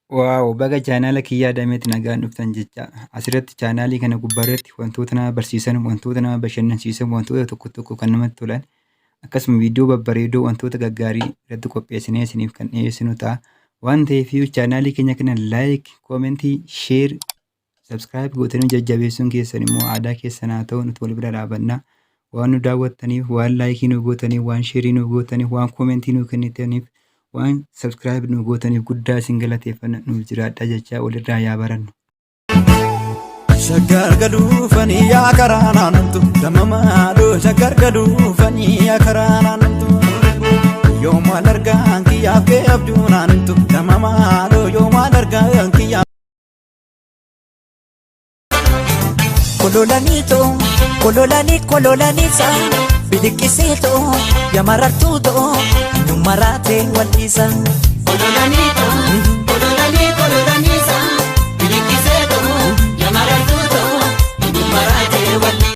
Waaw! Baga chaanaala kiyyaa dameetti nagaan dhuftan jecha. Asirratti chaanaalii kana gubbaarratti wantoota nama barsiisan, wantoota nama bashannansiisan, wantoota tokko tokko kan namatti tolan akkasuma viidiyoo babbareedoo wantoota gaggaarii irratti qopheessinee isiniif kan dhiyeessinu ta'a. Waan ta'eefiyyuu chaanaalii keenya kana laayik, koomentii, sheer, sabskiraayib gootanii jajjabeessuun keessan immoo aadaa keessan haa ta'u nuti wal bira dhaabannaa. Waan nu daawwattaniif, waan laayikii nu gootaniif, waan sheerii nu gootaniif, waan koomentii nu kennitaniif, waan sabskiraayib nu gootaniif guddaa isin galateeffanna nuuf jiraadha jechaa walirraa yaa barannu. Shaggar gaduufanii yaa karaa naannamtu damamaadhoo shaggar gaduufanii yaa karaa naannamtu yoomaan argaan kiyyaaf kee abjuu naannamtu damamaadhoo yoomaan argaan kiyyaaf. Kololanii saa biliqisiitoo yamarartuutoo numaraatee wal'isan.